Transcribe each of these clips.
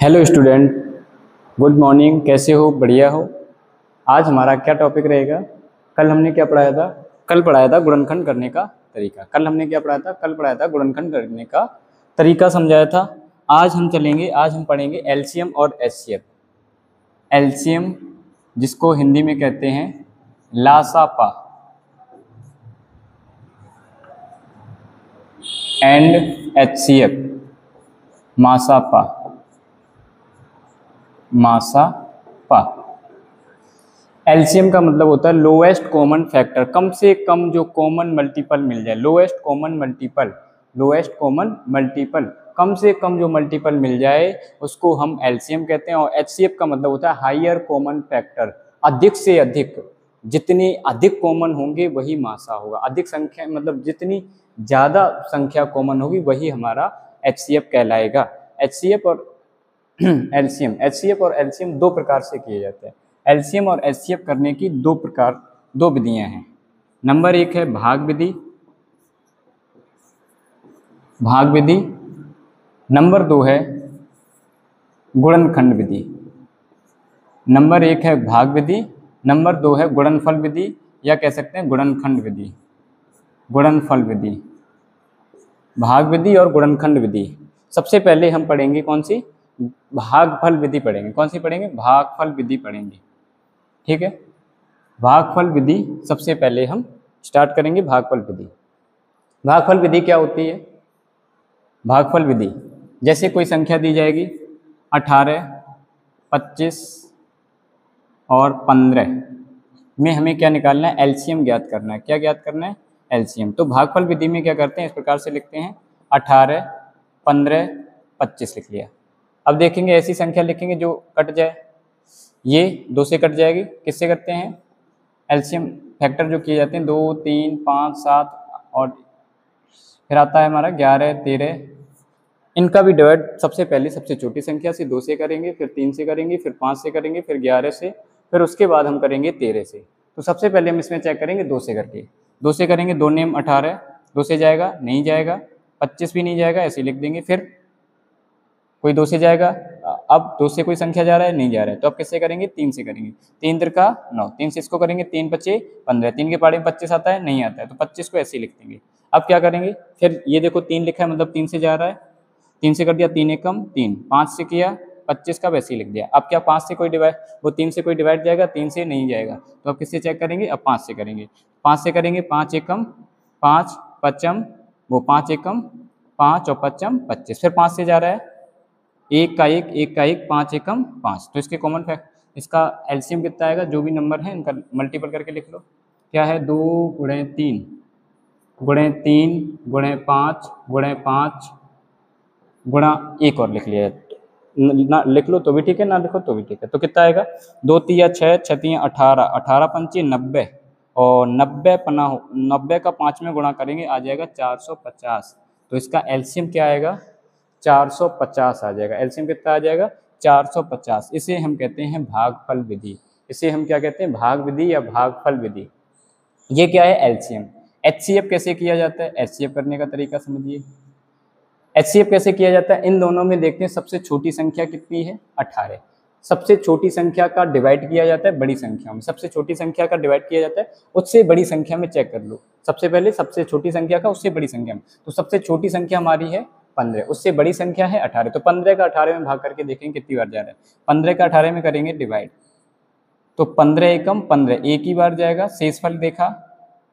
Hello student, good morning. कैसे हो? बढ़िया हो? आज हमारा क्या टॉपिक रहेगा? कल हमने क्या पढ़ाया था? कल पढ़ाया था गुणनखंड करने का तरीका। कल हमने क्या पढ़ाया था? कल पढ़ाया था गुणनखंड करने का तरीका, समझाया था। आज हम पढ़ेंगे एलसीएम और एचसीएफ। एलसीएम जिसको हिंदी में कहते हैं लासापा, एंड एचसीएफ मासापा। एलसीएम का मतलब होता है लोएस्ट कॉमन फैक्टर, कम से कम जो कॉमन मल्टीपल मिल जाए। लोएस्ट कॉमन मल्टीपल, कम से कम जो मल्टीपल मिल जाए उसको हम एलसीएम कहते हैं। और एचसीएफ का मतलब होता है हायर कॉमन फैक्टर, अधिक से अधिक। जितनी अधिक कॉमन होंगे वही मासा होगा। अधिक संख्या मतलब जितनी ज़्यादा संख्या कॉमन होगी वही हमारा एचसीएफ कहलाएगा। एचसीएफ और एलसीएम दो प्रकार से किए जाते हैं। एलसीएम और एचसीएफ करने की दो विधियां हैं। नंबर एक है भाग विधि। नंबर दो है गुणनखंड विधि। नंबर एक है भाग विधि, नंबर दो है गुणनफल विधि, या कह सकते हैं गुणनखंड विधि। गुणनफल विधि, भाग विधि और गुणनखंड विधि। सबसे पहले हम पढ़ेंगे कौन सी? भागफल विधि पढ़ेंगे। कौन सी पढ़ेंगे? भागफल विधि पढ़ेंगे। ठीक है, भागफल विधि सबसे पहले हम स्टार्ट करेंगे। भागफल विधि क्या होती है? भागफल विधि जैसे कोई संख्या दी जाएगी 18, 25 और 15 में हमें क्या निकालना है? एलसीएम ज्ञात करना है। क्या ज्ञात करना है? एलसीएम। तो भागफल विधि में क्या करते हैं? इस प्रकार से लिखते हैं 18, 15, 25 लिख लिया। अब देखेंगे ऐसी संख्या लिखेंगे जो कट जाए। ये 2 से कट जाएगी। किससे करते हैं? एलसीएम फैक्टर जो किए जाते हैं 2, 3, 5, 7 और फिर आता है हमारा 11, 13। इनका भी डिवाइड सबसे पहले सबसे छोटी संख्या से 2 से करेंगे, फिर 3 से करेंगे, फिर 5 से करेंगे, फिर 11 से, फिर उसके बाद हम करेंगे 13 से। तो सबसे पहले हम इसमें चेक करेंगे 2 से करके। 2 से करेंगे, 2 नेम 18, 2 से जाएगा नहीं जाएगा, 25 भी नहीं जाएगा, ऐसे लिख देंगे। फिर कोई 2 से जाएगा, अब 2 से कोई संख्या जा रहा है नहीं जा रहा है, तो अब किससे करेंगे? 3 से करेंगे। 3 त्रिका 9, 3 से इसको करेंगे, 3 पचे 15, 3 के पाड़े में 25 आता है नहीं आता है, तो 25 को ऐसे ही लिख देंगे। अब क्या करेंगे? फिर ये देखो 3 लिखा है मतलब 3 से जा रहा है, 3 से कर दिया, 3 एकम 3, 5 से किया 25 का वैसे ही लिख दिया। अब क्या 5 से कोई डिवाइड, वो 3 से कोई डिवाइड जाएगा, 3 से नहीं जाएगा, तो अब किससे चेक करेंगे? अब 5 से करेंगे। 5 से करेंगे, 5 एकम 5, पचम वो 5 एकम 5 और पचम 25, फिर 5 से जा रहा है, 1 का 1, 5 एकम 5, तो इसके कॉमन फैक्ट, इसका एलसीएम कितना आएगा? जो भी नंबर है इनका मल्टीपल करके लिख लो। क्या है? 2 गुणे 3 गुणे 3 गुणे 5 गुणे 5 गुणा 1 और लिख लिया। ना लिख लो तो भी ठीक है, ना लिखो तो भी ठीक है। तो कितना आएगा? 2 तिया 6, 6 तिया 18, 18 पंचे 90 और 90 का 5 में गुणा करेंगे आ जाएगा 450। तो इसका एलसीएम क्या आएगा? 450 आ जाएगा। एलसीएम कितना आ जाएगा? 450। इसे हम कहते हैं भागफल विधि। इसे हम क्या कहते हैं? भाग विधि या भागफल विधि। ये क्या है? एलसीएम। एचसीएफ कैसे किया जाता है? एचसीएफ करने का तरीका समझिए। एचसीएफ कैसे किया जाता है? इन दोनों में देखते हैं सबसे छोटी संख्या कितनी है? 18। सबसे छोटी संख्या का डिवाइड किया जाता है बड़ी संख्या में। सबसे छोटी संख्या का डिवाइड किया जाता है उससे बड़ी संख्या में। चेक कर लो, सबसे पहले सबसे छोटी संख्या का उससे बड़ी संख्या में। तो सबसे छोटी संख्या हमारी है 15, उससे बड़ी संख्या है 18। तो 15 का 18 में भाग करके देखेंगे कितनी बार जा रहा है। 15 का 18 में करेंगे डिवाइड, तो 15 एकम 15 एक ही बार जाएगा। शेषफल देखा,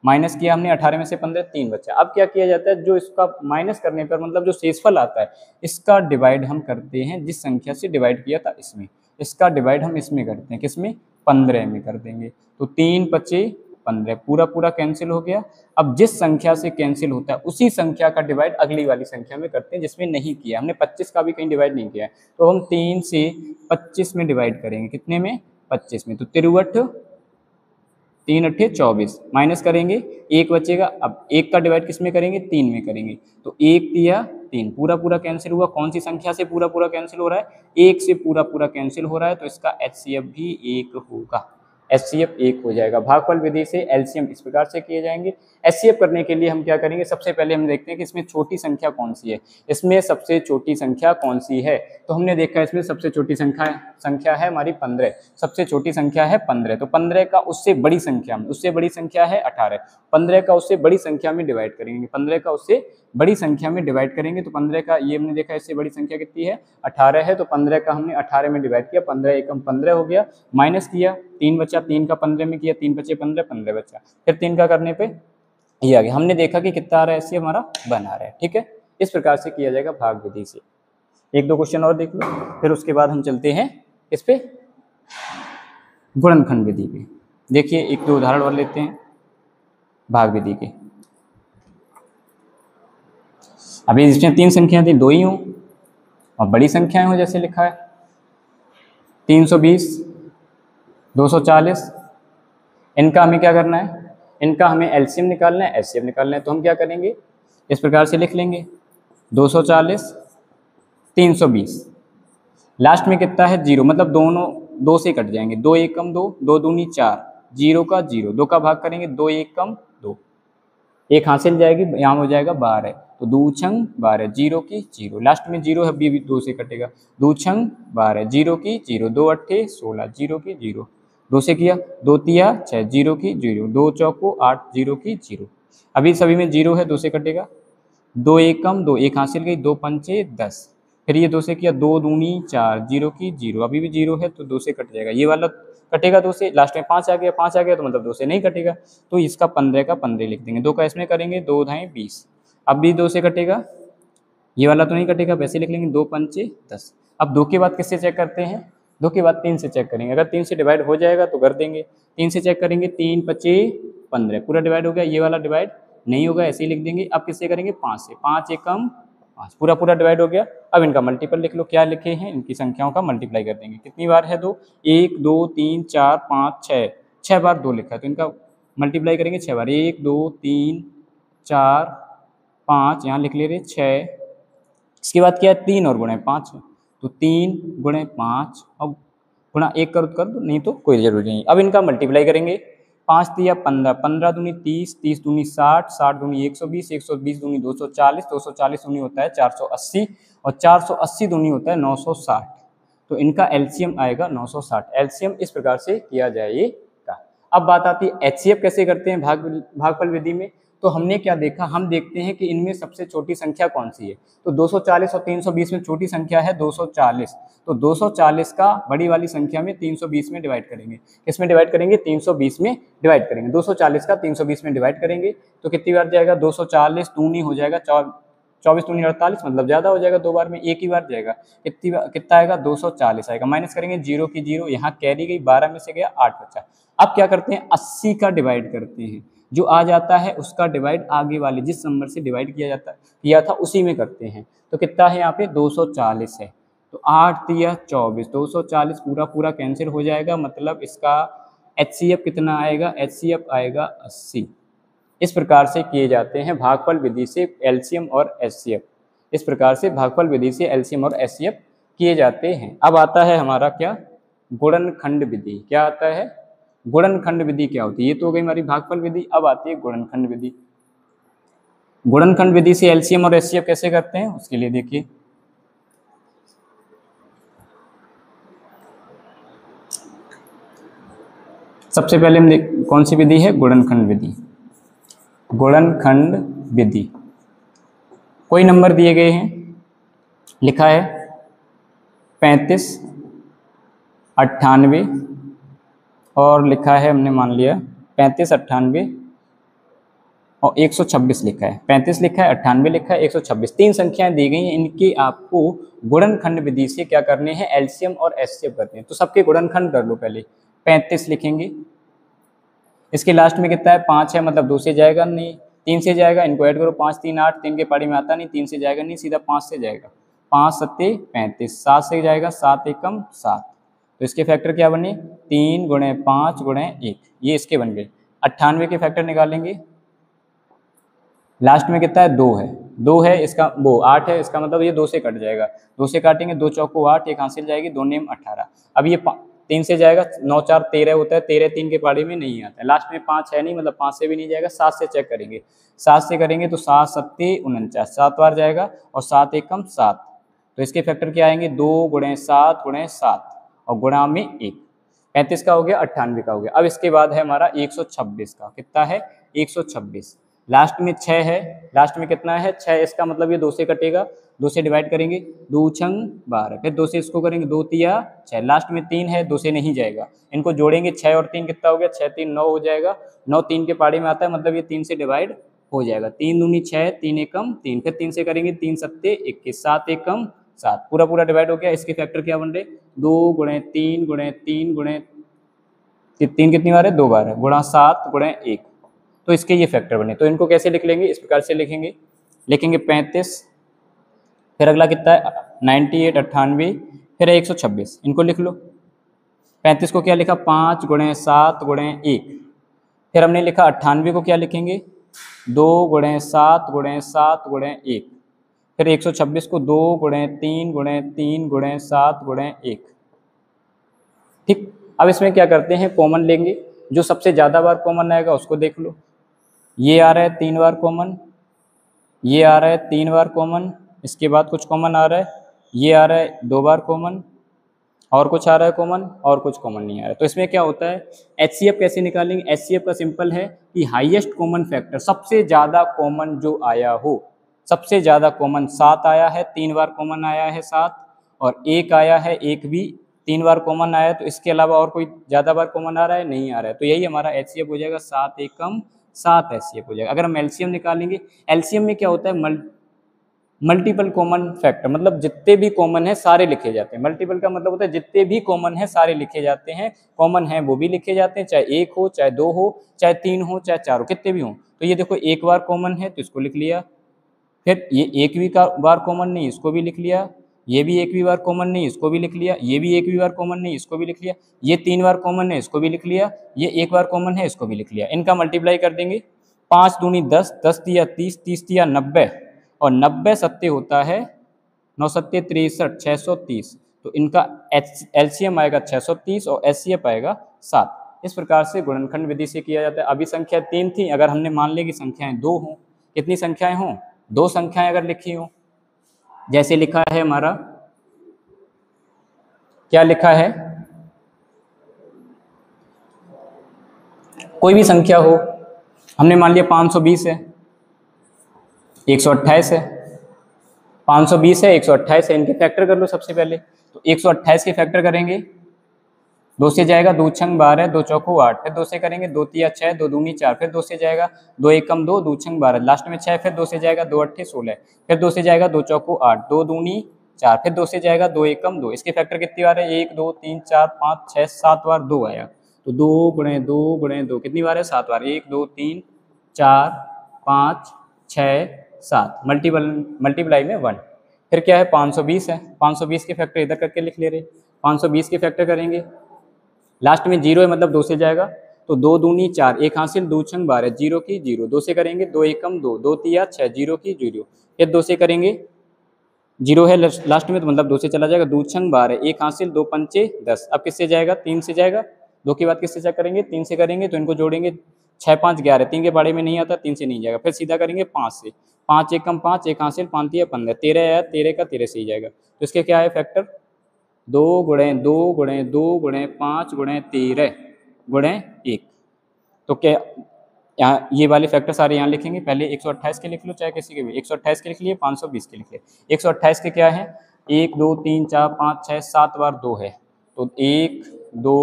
माइनस किया हमने 18 में से 15, 3 बचा। अब क्या किया जाता है? जो इसका माइनस करने पर मतलब जो शेषफल आता है इसका डिवाइड हम करते हैं जिस संख्या से डिवाइड किया था इसमें, इसका डिवाइड हम इसमें करते हैं। किसमें? 15 में कर देंगे। तो 3 पचे 15, पूरा पूरा कैंसिल हो गया। अब जिस संख्या से कैंसिल होता है उसी संख्या का डिवाइड अगली वाली संख्या में करते हैं जिसमें नहीं किया हमने। 25 का भी कहीं डिवाइड नहीं किया है, तो हम 3 से 25 में डिवाइड करेंगे। कितने में? 25 में। तो 53, 3 अट्ठे 24, माइनस करेंगे 1 बचेगा। अब 1 का डिवाइड किस में करेंगे? 3 में करेंगे। तो 1 तिया 3, पूरा पूरा कैंसिल हुआ। कौन सी संख्या से पूरा पूरा कैंसिल हो रहा है? 1 से पूरा पूरा कैंसिल हो रहा है, तो इसका एचसीएफ भी 1 होगा। HCF 1 हो जाएगा। भागफल विधि से LCM इस प्रकार से किए जाएंगे। HCF करने के लिए हम क्या करेंगे, सबसे पहले हम देखते हैं कि इसमें छोटी संख्या कौन सी है। इसमें सबसे छोटी संख्या कौन सी है, तो हमने देखा इसमें सबसे छोटी संख्या है हमारी 15। सबसे छोटी संख्या है 15, तो 15 का उससे बड़ी संख्या में, उससे बड़ी संख्या है 18, 15 का उससे बड़ी संख्या में डिवाइड करेंगे, 15 का उससे बड़ी संख्या में डिवाइड करेंगे। तो 15 का ये हमने देखा इससे बड़ी संख्या कितनी है, 18 है, तो 15 का हमने 18 में डिवाइड किया, 15 एकम 15 हो गया, माइनस किया, 3 बचा, 3 का 15 में किया, 3 बचे 15, 15 बचा, फिर 3 का करने पे ये आ गया। हमने देखा कि कितना आ रहा है, ऐसे हमारा बना रहा है। ठीक है, इस प्रकार से किया जाएगा भाग विधि से। एक दो क्वेश्चन और देख लो, फिर उसके बाद हम चलते हैं इस पे गुणनखंड विधि पे। देखिए एक दो उदाहरण और लेते हैं भाग विधि के। अभी इसमें 3 संख्याएं थी, 2 ही हों और बड़ी संख्याएं हो, जैसे लिखा है 320, 240। इनका हमें क्या करना है, इनका हमें LCM निकालना है, HCF निकालना है। तो हम क्या करेंगे, इस प्रकार से लिख लेंगे 240, 320, लास्ट में कितना है 0, मतलब दोनों 2 से कट जाएंगे, 2 एकम 2, 2 दूनी 4, 0 का 0, 2 का भाग करेंगे, 2 एकम 2, एक हासिल जाएगी, यहाँ हो जाएगा 12, तो 2 छंग 12, 0 की 0, लास्ट में 0 है, अभी 2 से कटेगा, 2 छंग 12, 0 की 0, 2 अट्ठे 16, 0 की 0, 2 से किया, 2 तिया 6, 0 की 0, 2 चौको 8, 0 की 0, अभी सभी में 0 है, 2 से कटेगा, 2 एकम 2, एक हासिल गई, 2 पंचे 10, फिर ये 2 से किया, 2 दूनी 4, 0 की 0, अभी भी 0 है, तो 2 से कट जाएगा, ये वाला कटेगा 2 से, लास्ट में 5 आ गया, 5 आ गया तो मतलब 2 से नहीं कटेगा, तो इसका 15 का 15 लिख देंगे। 2 का इसमें करेंगे, 2 धाई 20, अब भी 2 से कटेगा, ये वाला तो नहीं कटेगा, वैसे लिख लेंगे, 2 पंचे 10। अब 2 के बाद किससे चेक करते हैं, 2 के बाद 3 से चेक करेंगे, अगर 3 से डिवाइड हो जाएगा तो कर देंगे, 3 से चेक करेंगे, 3 पचे 15, पूरा डिवाइड हो गया, ये वाला डिवाइड नहीं होगा, ऐसे ही लिख देंगे। अब किससे करेंगे, 5 से, 5 एकम 5, पूरा डिवाइड हो गया। अब इनका मल्टीपल लिख लो, क्या लिखे हैं, इनकी संख्याओं का मल्टीप्लाई कर देंगे। कितनी बार है 2, 1 2 3 4 5 6, 6 बार 2 लिखा है, तो इनका मल्टीप्लाई करेंगे 6 बार, 1 2 3 4 5, यहाँ लिख ले रहे 6, इसके बाद क्या है, 3 और गुणे 5, तो 3 गुणे 5, अब गुणा 1 कर दो, नहीं तो कोई जरूरी नहीं। अब इनका मल्टीप्लाई करेंगे, 5 तिया 15, 15 दूनी 30, 30 दूनी 60, 60 दूनी 120, 120 दूनी 240, 240 दूनी होता है 480, और 480 दूनी होता है 960, तो इनका LCM आएगा 960। LCM इस प्रकार से किया जाएगा। अब बात आती है HCF कैसे करते हैं भागफल विधि में। तो हमने क्या देखा, हम देखते हैं कि इनमें सबसे छोटी संख्या कौन सी है, तो 240 और 320 में छोटी संख्या है 240, तो 240 का बड़ी वाली संख्या में 320 में डिवाइड करेंगे। किस में डिवाइड करेंगे, 320 में डिवाइड करेंगे। 240 का 320 में डिवाइड करेंगे तो कितनी बार जाएगा, 240 दूनी हो जाएगा 24 दूनी 48, मतलब ज़्यादा हो जाएगा, 2 बार में, एक ही बार जाएगा, कितना आएगा 240 आएगा। माइनस करेंगे, 0 की 0, यहाँ कैरी गई, 12 में से गया 8 बचा। अब क्या करते हैं, 80 का डिवाइड करते हैं, जो आ जाता है उसका डिवाइड आगे वाले जिस नंबर से डिवाइड किया था उसी में करते हैं। तो कितना है यहाँ पे 240 है, तो 8 तिया 24, 240 पूरा कैंसिल हो जाएगा, मतलब इसका HCF कितना आएगा, HCF आएगा 80। इस प्रकार से किए जाते हैं भागफल विधि से LCM और HCF। इस प्रकार से भागफल विधि से LCM और HCF किए जाते हैं। अब आता है हमारा क्या, गुणनखंड विधि। क्या आता है, गुणनखंड विधि क्या होती है। ये तो हो गई हमारी भागफल विधि, अब आती है गुणनखंड विधि। गुणनखंड विधि से LCM और HCF कैसे करते हैं, उसके लिए देखिए सबसे पहले हम कौन सी विधि है, गुणनखंड विधि। गुणनखंड विधि, कोई नंबर दिए गए हैं, लिखा है 35, 98 और लिखा है, हमने मान लिया 35, 98 और 126 लिखा है, 35 लिखा है, 98 लिखा है, 126, 3 संख्याएं दी गई हैं। इनकी आपको गुणनखंड विधि से क्या करने हैं, LCM और HCF करते हैं। तो सबके गुणनखंड कर लो, पहले 35 लिखेंगे, इसके लास्ट में कितना है 5 है, मतलब 2 से जाएगा नहीं, 3 से जाएगा, इनको ऐड करो, 5 3 8, 3 के पारी में आता नहीं, 3 से जाएगा नहीं, सीधा 5 से जाएगा, 5 सत्ते 35, 7 से जाएगा, 7 एकम 7, तो इसके फैक्टर क्या बने, 3 गुणे 5 गुणे 1, ये इसके बन गए। 98 के फैक्टर निकालेंगे, लास्ट में कितना है 2 है, इसका वो 8 है, इसका मतलब ये 2 से कट जाएगा, 2 से काटेंगे, 2 चौको 8, एक हासिल जाएगी, 2 नेम 18। अब ये 3 से जाएगा, 9 4 13 होता है, 13 3 के पहाड़ी में नहीं आता है। लास्ट में 5 है नहीं, मतलब 5 से भी नहीं जाएगा, 7 से चेक करेंगे। 7 से करेंगे तो 7 7 49, 7 बार जाएगा और 7 एकम 7। तो इसके फैक्टर क्या आएंगे, 2 × 7 × 7 और गुणा में 1। 35 का हो गया, 98 का हो गया। अब इसके बाद है हमारा 126 का, कितना है 126। लास्ट में 6 है, लास्ट में कितना है 6, इसका मतलब ये 2 से कटेगा, 2 से डिवाइड करेंगे, 2 छंग 12, फिर 2 से इसको करेंगे, 2 तिया 6, लास्ट में 3 है, 2 से नहीं जाएगा, इनको जोड़ेंगे 6 और 3 कितना हो गया, 6 3 9 हो जाएगा, 9 3 के पहाड़ी में आता है, मतलब ये 3 से डिवाइड हो जाएगा। 3 दूनी 6, 3 एकम 3, फिर 3 से करेंगे, 3 7 21, 7 एकम 7, पूरा पूरा डिवाइड हो गया। इसके फैक्टर क्या बन रहे, 2 × 3 × 3 × 3 कितनी बार है, 2 बार है, गुणा 7 × 1। तो इसके ये फैक्टर बने। तो इनको कैसे लिख लेंगे, इस प्रकार से लिखेंगे, लिखेंगे 35, फिर अगला कितना है 98 98, फिर 126, इनको लिख लो। 35 को क्या लिखा, 5 × 7 × 1, फिर हमने लिखा 98 को क्या लिखेंगे, 2 × 7 × 7 × 1, फिर 126 को 2 × 3 × 3 × 7 × 1। ठीक, अब इसमें क्या करते हैं, कॉमन लेंगे, जो सबसे ज़्यादा बार कॉमन आएगा उसको देख लो। ये आ रहा है 3 बार कॉमन, ये आ रहा है 3 बार कॉमन, इसके बाद कुछ कॉमन आ रहा है, ये आ रहा है 2 बार कॉमन, और कुछ आ रहा है कॉमन, और कुछ कॉमन नहीं आ रहा है। तो इसमें क्या होता है, HCF कैसे निकालेंगे, HCF का सिंपल है कि हाईएस्ट कॉमन फैक्टर, सबसे ज़्यादा कॉमन जो आया हो, सबसे ज़्यादा कॉमन 7 आया है, 3 बार कॉमन आया है 7, और 1 आया है, 1 भी 3 बार कॉमन आया है, तो इसके अलावा और कोई ज़्यादा बार कॉमन आ रहा है, नहीं आ रहा है, तो यही हमारा HCF हो जाएगा, 7 एकम 7 HCF हो जाएगा। अगर हम LCM निकालेंगे, LCM में क्या होता है, मल्टीपल कॉमन फैक्टर, मतलब जितने भी कॉमन है सारे लिखे जाते हैं। मल्टीपल का मतलब होता है जितने भी कॉमन है सारे लिखे जाते हैं, कॉमन है वो भी लिखे जाते हैं, चाहे 1 हो, चाहे 2 हो, चाहे 3 हो, चाहे 4 हो, कितने भी हों। तो ये देखो 1 बार कॉमन है तो इसको लिख लिया, फिर ये 1 भी बार कॉमन नहीं, इसको भी लिख लिया, ये भी 1 भी बार कॉमन नहीं, इसको भी लिख लिया, ये भी 1 भी बार कॉमन नहीं, इसको भी लिख लिया, ये 3 बार कॉमन है, इसको भी लिख लिया, ये 1 बार कॉमन है, इसको भी लिख लिया। इनका मल्टीप्लाई कर देंगे, 5 दूनी 10, 10 तिया 30, 30 तिया 90, और 90 सत्ते होता है 9 सत्ते 63, 630। तो इनका LCM आएगा 630 और HCF आएगा 7। इस प्रकार से गुणनखंड विधि से किया जाता है। अभी संख्या 3 थी, अगर हमने मान ली कि संख्याएं 2 हों, कितनी संख्याएं हों, 2 संख्याएं अगर लिखी हों, जैसे लिखा है हमारा, क्या लिखा है, कोई भी संख्या हो, हमने मान लिया 520 है, 128 है, 520 है, 128 है, इनके फैक्टर कर लो सबसे पहले। तो 128 के फैक्टर करेंगे, 2 से जाएगा, 2 छंग 12, 2 चौको 8, फिर 2 से करेंगे, 2 तिया 6, 2 दूनी 4, फिर 2 से जाएगा, 2 एकम 2, 2 छंग 12, लास्ट में 6, फिर 2 से जाएगा, 2 अट्ठे 16, फिर 2 से जाएगा, 2 चौको 8, 2 दूनी 4, फिर 2 से जाएगा, 2 एकम 2। इसके फैक्टर कितनी बार है, 1 2 3 4 5 6 7 बार 2 आया, तो 2 × 2 × 2 कितनी बार है, 7 बार, 1 2 3 4 5 6 7, मल्टीप्लाई में 1। फिर क्या है, 520 है, 520 के फैक्टर इधर करके लिख ले रहे, 520 के फैक्टर करेंगे, लास्ट में 0 है, मतलब 2 से जाएगा, तो 2 दूनी 4, 1 हासिल, 2 छंग 12, 0 की 0, 2 से करेंगे, 2 एकम 2, 2 तिया 6, 0 की 0, फिर 2 से करेंगे, 0 है लास्ट में, तो मतलब 2 से चला जाएगा, 2 छंग 12, 1 हासिल, 2 पंचे 10, अब किससे जाएगा, 3 से जाएगा, 2 के बाद किससे चेक करेंगे, 3 से करेंगे, तो इनको जोड़ेंगे, 6 5 11, 3 के बारे में नहीं आता, 3 से नहीं जाएगा, फिर सीधा करेंगे 5 से, 5 एकम 5, 1 हासिल, 5 तिया 15, 13 आया, 13 का 13 से ही जाएगा। तो इसके क्या है फैक्टर, 2 × 2 × 2 × 5 × 13 × 1। तो क्या यहाँ ये वाले फैक्टर सारे यहाँ लिखेंगे, पहले 128 के लिख लो, चाहे किसी के भी, 128 के लिख लिए, 520 के लिख लिए। 128 के क्या है, 1 2 3 4 5 6 7 बार 2 है, तो 1 2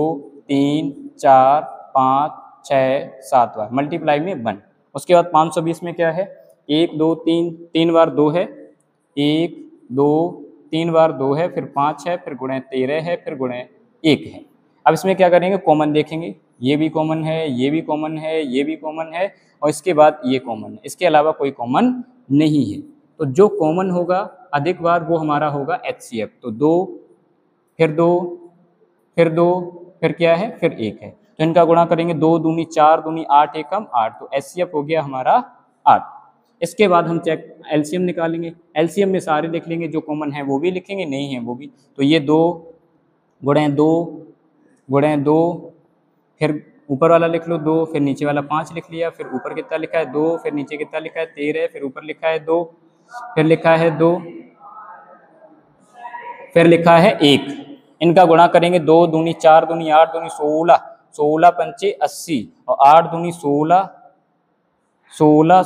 3 4 5 6 7 बार, मल्टीप्लाई में 1। उसके बाद 520 में क्या है, 1 2 3 बार 2 है, 1 2 3 बार 2 है, फिर 5 है, फिर गुणे 13 है, फिर गुणे 1 है। अब इसमें क्या करेंगे, कॉमन देखेंगे, ये भी कॉमन है, ये भी कॉमन है, ये भी कॉमन है, और इसके बाद ये कॉमन है, इसके अलावा कोई कॉमन नहीं है। तो जो कॉमन होगा अधिक बार वो हमारा होगा HCF। तो 2 फिर 2 फिर 2 फिर क्या है, फिर 1 है, तो इनका गुणा करेंगे, 2 दूनी 4 दूनी 8 एकम 8, तो HCF हो गया हमारा 8। इसके बाद हम चेक LCM निकालेंगे, LCM में सारे लिख लेंगे, जो कॉमन है वो भी लिखेंगे, नहीं है वो भी। तो ये 2 × 2 गुणे 2, फिर ऊपर वाला लिख लो 2, फिर नीचे वाला 5 लिख लिया, फिर ऊपर कितना लिखा है 2, फिर नीचे कितना लिखा है 13, फिर ऊपर लिखा है 2, फिर लिखा है 2, फिर लिखा है 1। इनका गुणा करेंगे, 2 दूनी 4 दूनी 8 दूनी 16, 16 पंचे 80 और 8 दूनी 16, 16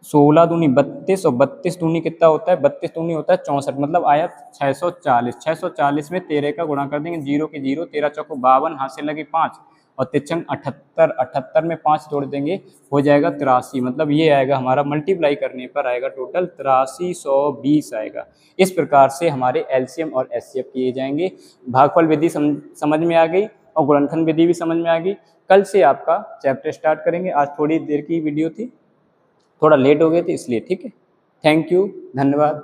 16 दूनी 32 और 32 दूनी कितना होता है, 32 दूनी होता है 64, मतलब आया 640। 640 में 13 का गुणा कर देंगे, 0 के 0, 13 चौको 52, हाथ से लगे 5 और 3 78, 78 में 5 जोड़ देंगे, हो जाएगा 83। मतलब ये आएगा हमारा, मल्टीप्लाई करने पर आएगा टोटल 8320 आएगा। इस प्रकार से हमारे एलसीएम और एचसीएफ किए जाएंगे। भागफल विधि समझ में आ गई और गुणनखंड विधि भी समझ में आ गई। कल से आपका चैप्टर स्टार्ट करेंगे। आज थोड़ी देर की वीडियो थी, थोड़ा लेट हो गए थे इसलिए, ठीक है। थैंक यू, धन्यवाद।